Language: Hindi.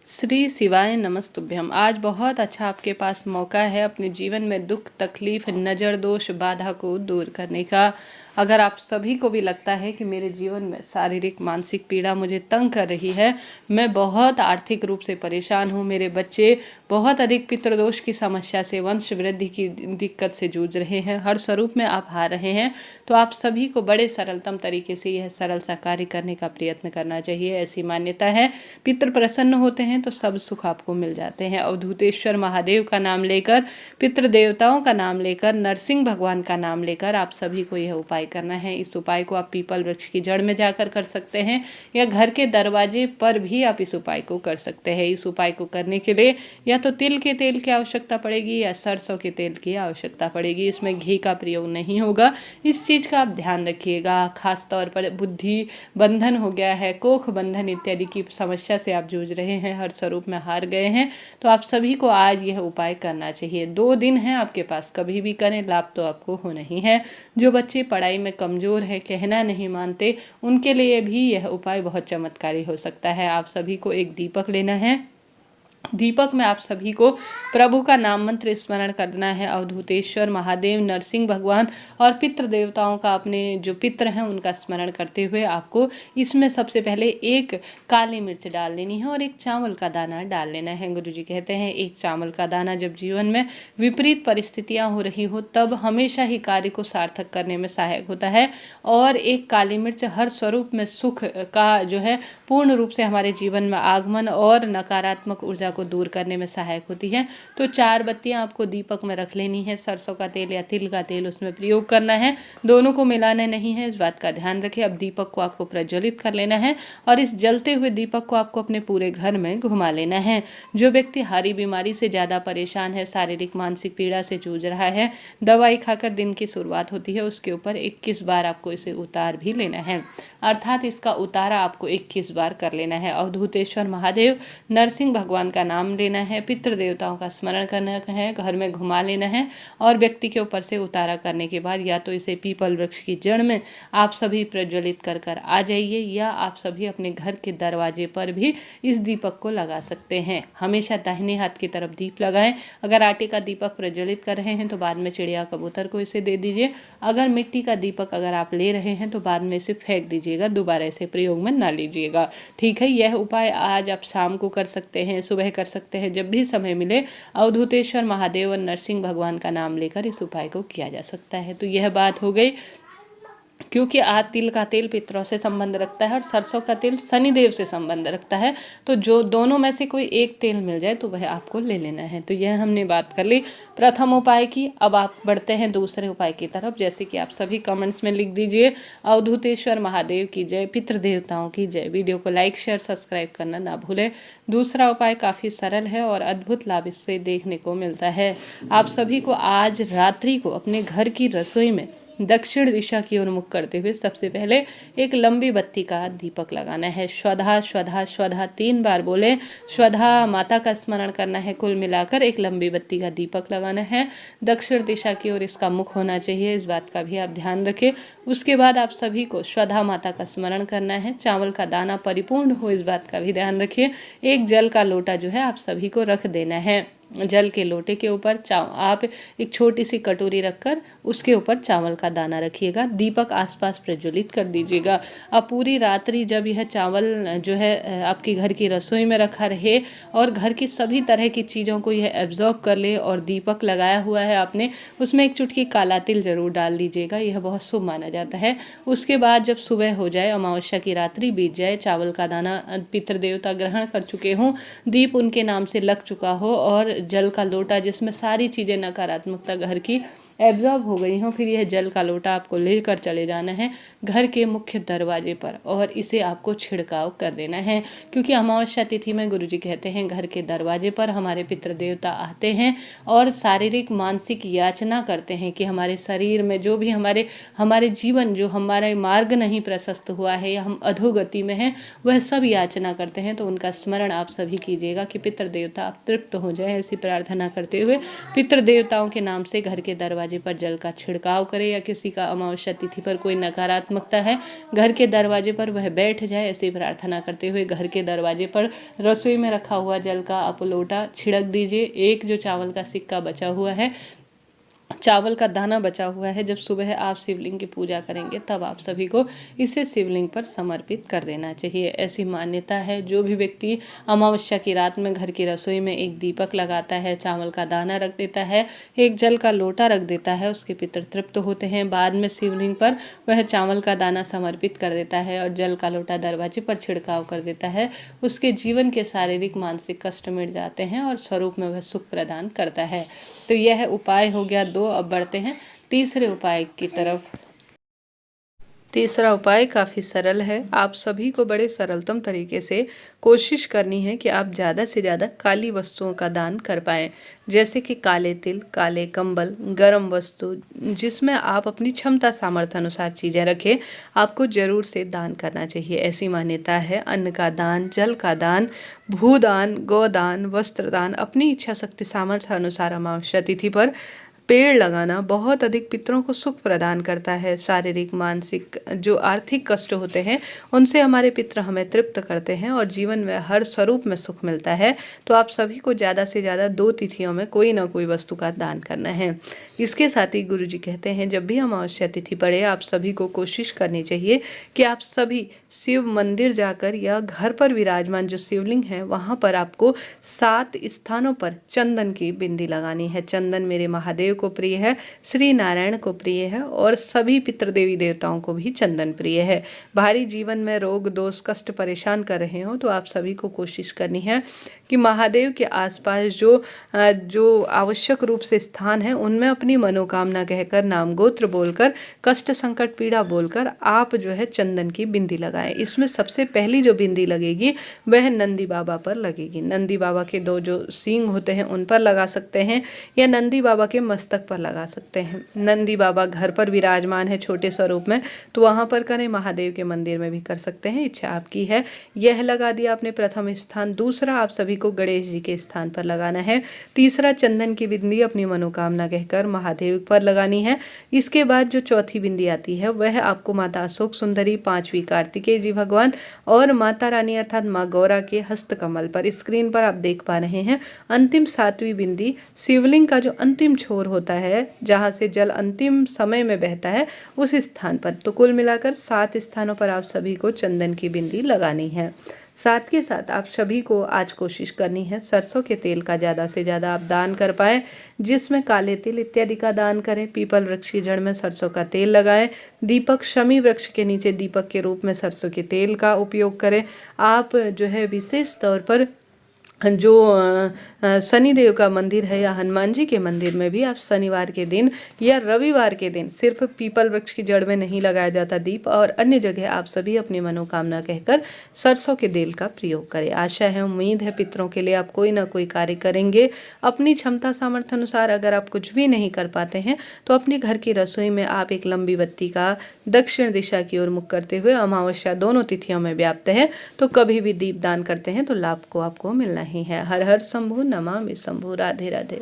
श्री शिवाय नमस्तुभ्यम। आज बहुत अच्छा आपके पास मौका है अपने जीवन में दुख, तकलीफ, नज़र दोष, बाधा को दूर करने का। अगर आप सभी को भी लगता है कि मेरे जीवन में शारीरिक मानसिक पीड़ा मुझे तंग कर रही है, मैं बहुत आर्थिक रूप से परेशान हूँ, मेरे बच्चे बहुत अधिक पितृदोष की समस्या से, वंश वृद्धि की दिक्कत से जूझ रहे हैं, हर स्वरूप में आप हार रहे हैं, तो आप सभी को बड़े सरलतम तरीके से यह सरल सा कार्य करने का प्रयत्न करना चाहिए। ऐसी मान्यता है, पितृ प्रसन्न होते हैं तो सब सुख आपको मिल जाते हैं। अवधूतेश्वर महादेव का नाम लेकर, पितृ देवताओं का नाम लेकर, नरसिंह भगवान का नाम लेकर आप सभी को यह उपाय करना है। इस उपाय को आप पीपल वृक्ष की जड़ में जाकर कर सकते हैं या घर के दरवाजे पर भी आप इस उपाय को कर सकते हैं। इस उपाय को करने के लिए या तो तिल के तेल की आवश्यकता पड़ेगी या सरसों के तेल की आवश्यकता पड़ेगी। इसमें घी का प्रयोग नहीं होगा, इस चीज़ का आप ध्यान रखिएगा। खास तौर पर बुद्धि बंधन हो गया है, कोख बंधन इत्यादि की समस्या से आप जूझ रहे हैं, हर स्वरूप में हार गए हैं, तो आप सभी को आज यह उपाय करना चाहिए। 2 दिन है आपके पास, कभी भी करें, लाभ तो आपको हो नहीं है। जो बच्चे पढ़ाई में कमज़ोर है, कहना नहीं मानते, उनके लिए भी यह उपाय बहुत चमत्कारी हो सकता है। आप सभी को एक दीपक लेना है। दीपक में आप सभी को प्रभु का नाम मंत्र स्मरण करना है। अवधूतेश्वर महादेव, नरसिंह भगवान और पितृ देवताओं का, अपने जो पितृ हैं उनका स्मरण करते हुए आपको इसमें सबसे पहले एक काली मिर्च डाल लेनी है और एक चावल का दाना डाल लेना है। गुरुजी कहते हैं एक चावल का दाना जब जीवन में विपरीत परिस्थितियां हो रही हो तब हमेशा ही कार्य को सार्थक करने में सहायक होता है, और एक काली मिर्च हर स्वरूप में सुख का जो है पूर्ण रूप से हमारे जीवन में आगमन और नकारात्मक ऊर्जा को दूर करने में सहायक होती है। तो 4 बत्तियां आपको दीपक में रख लेनी है। सरसों का तेल या तिल का तेल उसमें प्रयोग करना है, दोनों को मिलाना नहीं है, इस बात का ध्यान रखें। अब दीपक को आपको प्रज्वलित कर लेना है और इस जलते हुए दीपक को आपको अपने पूरे घर में घुमा लेना है। जो व्यक्ति हारी बीमारी से ज़्यादा परेशान है, शारीरिक मानसिक पीड़ा से जूझ रहा है, दवाई खाकर दिन की शुरुआत होती है, उसके ऊपर 21 बार आपको इसे उतार भी लेना है, अर्थात इसका उतारा आपको 21 बार कर लेना है। अवधूतेश्वर महादेव, नरसिंह भगवान का नाम लेना है, पितृ देवताओं का स्मरण करना है, घर में घुमा लेना है और व्यक्ति के ऊपर से उतारा करने के बाद या तो इसे पीपल वृक्ष की जड़ में आप सभी प्रज्वलित कर कर आ जाइए, या आप सभी अपने घर के दरवाजे पर भी इस दीपक को लगा सकते हैं। हमेशा दाहिने हाथ की तरफ दीप लगाएं। अगर आटे का दीपक प्रज्वलित कर रहे हैं तो बाद में चिड़िया कबूतर को इसे दे दीजिए। अगर मिट्टी का दीपक अगर आप ले रहे हैं तो बाद में इसे फेंक दीजिएगा, दोबारा इसे प्रयोग में ना लीजिएगा, ठीक है। यह उपाय आज आप शाम को कर सकते हैं, सुबह कर सकते हैं, जब भी समय मिले अवधूतेश्वर महादेव और नरसिंह भगवान का नाम लेकर इस उपाय को किया जा सकता है। तो यह बात हो गई। क्योंकि आज तिल का तेल पितरों से संबंध रखता है और सरसों का तेल शनिदेव से संबंध रखता है, तो जो दोनों में से कोई एक तेल मिल जाए तो वह आपको ले लेना है। तो यह हमने बात कर ली प्रथम उपाय की। अब आप बढ़ते हैं दूसरे उपाय की तरफ, जैसे कि आप सभी कमेंट्स में लिख दीजिए अवधूतेश्वर महादेव की जय, पितृ देवताओं की जय। वीडियो को लाइक शेयर सब्सक्राइब करना ना भूलें। दूसरा उपाय काफ़ी सरल है और अद्भुत लाभ इससे देखने को मिलता है। आप सभी को आज रात्रि को अपने घर की रसोई में दक्षिण दिशा की ओर मुख करते हुए सबसे पहले एक लंबी बत्ती का दीपक लगाना है। श्वधा श्वधा श्वधा 3 बार बोले। श्वधा माता का स्मरण करना है। कुल मिलाकर एक लंबी बत्ती का दीपक लगाना है। दक्षिण दिशा की ओर इसका मुख होना चाहिए, इस बात का भी आप ध्यान रखें। उसके बाद आप सभी को श्वधा माता का स्मरण करना है। चावल का दाना परिपूर्ण हो, इस बात का भी ध्यान रखिए। एक जल का लोटा जो है आप सभी को रख देना है। जल के लोटे के ऊपर आप एक छोटी सी कटोरी रखकर उसके ऊपर चावल का दाना रखिएगा। दीपक आसपास प्रज्वलित कर दीजिएगा। अब पूरी रात्रि जब यह चावल जो है आपकी घर की रसोई में रखा रहे और घर की सभी तरह की चीज़ों को यह एब्जॉर्ब कर ले, और दीपक लगाया हुआ है आपने, उसमें एक चुटकी काला तिल जरूर डाल दीजिएगा, यह बहुत शुभ माना जाता है। उसके बाद जब सुबह हो जाए, अमावस्या की रात्रि बीत जाए, चावल का दाना पितृ देवता ग्रहण कर चुके हों, दीप उनके नाम से लग चुका हो और जल का लोटा जिसमें सारी चीज़ें नकारात्मकता घर की एब्जॉर्ब हो गई हों, फिर यह जल का लोटा आपको लेकर चले जाना है घर के मुख्य दरवाजे पर और इसे आपको छिड़काव कर देना है। क्योंकि अमावस्या तिथि में गुरुजी कहते हैं घर के दरवाजे पर हमारे पितृ देवता आते हैं और शारीरिक मानसिक याचना करते हैं कि हमारे शरीर में जो भी हमारे जीवन जो हमारा मार्ग नहीं प्रशस्त हुआ है या हम अधोगति में हैं, वह सब याचना करते हैं। तो उनका स्मरण आप सभी कीजिएगा कि पितृ देवता आप तृप्त हो जाए, ऐसी प्रार्थना करते हुए पितृ देवताओं के नाम से घर के दरवाजे दरवाजे पर जल का छिड़काव करे, या किसी का अमावस्या तिथि पर कोई नकारात्मकता है घर के दरवाजे पर वह बैठ जाए, ऐसी प्रार्थना करते हुए घर के दरवाजे पर रसोई में रखा हुआ जल का आप लोटा छिड़क दीजिए। एक जो चावल का सिक्का बचा हुआ है, चावल का दाना बचा हुआ है, जब सुबह आप शिवलिंग की पूजा करेंगे तब आप सभी को इसे शिवलिंग पर समर्पित कर देना चाहिए। ऐसी मान्यता है, जो भी व्यक्ति अमावस्या की रात में घर की रसोई में एक दीपक लगाता है, चावल का दाना रख देता है, एक जल का लोटा रख देता है, उसके पितर तृप्त होते हैं। बाद में शिवलिंग पर वह चावल का दाना समर्पित कर देता है और जल का लोटा दरवाजे पर छिड़काव कर देता है, उसके जीवन के शारीरिक मानसिक कष्ट मिट जाते हैं और स्वरूप में वह सुख प्रदान करता है। तो यह उपाय हो गया 2। अब बढ़ते हैं तीसरे उपाय की तरफ। तीसरा उपाय काफ़ी सरल है। आप सभी को बड़े सरलतम तरीके से कोशिश करनी है कि आप ज़्यादा से ज़्यादा काली वस्तुओं का दान कर पाएँ, जैसे कि काले तिल, काले कंबल, गर्म वस्तु, जिसमें आप अपनी क्षमता सामर्थ्य अनुसार चीज़ें रखें, आपको ज़रूर से दान करना चाहिए। ऐसी मान्यता है, अन्न का दान, जल का दान, भूदान, गोदान, वस्त्रदान, अपनी इच्छा शक्ति सामर्थ्य अनुसार अमावस्या तिथि पर पेड़ लगाना बहुत अधिक पितरों को सुख प्रदान करता है। शारीरिक मानसिक जो आर्थिक कष्ट होते हैं उनसे हमारे पितर हमें तृप्त करते हैं और जीवन में हर स्वरूप में सुख मिलता है। तो आप सभी को ज़्यादा से ज़्यादा 2 तिथियों में कोई ना कोई वस्तु का दान करना है। इसके साथ ही गुरु जी कहते हैं, जब भी अमावस्या तिथि पड़े आप सभी को कोशिश करनी चाहिए कि आप सभी शिव मंदिर जाकर या घर पर विराजमान जो शिवलिंग है वहाँ पर आपको 7 स्थानों पर चंदन की बिंदी लगानी है। चंदन मेरे महादेव को प्रिय है, श्री नारायण को प्रिय है और सभी पितृ देवी देवताओं को भी चंदन प्रिय है। भारी जीवन में रोग दोष कष्ट परेशान कर रहे हो तो आप सभी को कोशिश करनी है कि महादेव के आसपास जो आवश्यक रूप से स्थान है उनमें अपनी मनोकामना कहकर, नाम गोत्र बोलकर, कष्ट संकट पीड़ा बोलकर आप जो है चंदन की बिंदी लगाएं। इसमें सबसे पहली जो बिंदी लगेगी वह नंदी बाबा पर लगेगी। नंदी बाबा के 2 जो सींग होते हैं उन पर लगा सकते हैं या नंदी बाबा के मस्तक पर लगा सकते हैं। नंदी बाबा घर पर विराजमान है छोटे स्वरूप में तो वहाँ पर करें, महादेव के मंदिर में भी कर सकते हैं, इच्छा आपकी है। यह लगा दिया आपने प्रथम स्थान। दूसरा आप सभी को गणेश जी के स्थान पर लगाना है। तीसरा चंदन की बिंदी अपनी मनोकामना कहकर महादेव पर लगानी है। इसके बाद जो चौथी बिंदी आती है वह आपको माता अशोक सुंदरी, 5वीं कार्तिकेय जी भगवान और माता रानी अर्थात माँ गौरा के हस्त कमल पर, स्क्रीन पर आप देख पा रहे हैं। अंतिम 7वीं बिंदी शिवलिंग का जो अंतिम छोर होता है जहाँ से जल अंतिम समय में बहता है उस स्थान पर। तो कुल मिलाकर 7 स्थानों पर आप सभी को चंदन की बिंदी लगानी है। साथ के साथ आप सभी को आज कोशिश करनी है सरसों के तेल का ज़्यादा से ज़्यादा आप दान कर पाएँ, जिसमें काले तिल इत्यादि का दान करें। पीपल वृक्ष की जड़ में सरसों का तेल लगाएं। दीपक शमी वृक्ष के नीचे दीपक के रूप में सरसों के तेल का उपयोग करें। आप जो है विशेष तौर पर जो शनिदेव का मंदिर है या हनुमान जी के मंदिर में भी आप शनिवार के दिन या रविवार के दिन, सिर्फ पीपल वृक्ष की जड़ में नहीं लगाया जाता दीप, और अन्य जगह आप सभी अपनी मनोकामना कहकर सरसों के तेल का प्रयोग करें। आशा है, उम्मीद है पितरों के लिए आप कोई ना कोई कार्य करेंगे अपनी क्षमता सामर्थ्य अनुसार। अगर आप कुछ भी नहीं कर पाते हैं तो अपने घर की रसोई में आप एक लंबी बत्ती का दक्षिण दिशा की ओर मुख करते हुए, अमावस्या दोनों तिथियों में व्याप्त है तो कभी भी दीप दान करते हैं तो लाभ को आपको मिलना ही है। हर हर शंभु, नमामि शंभु। राधे राधे।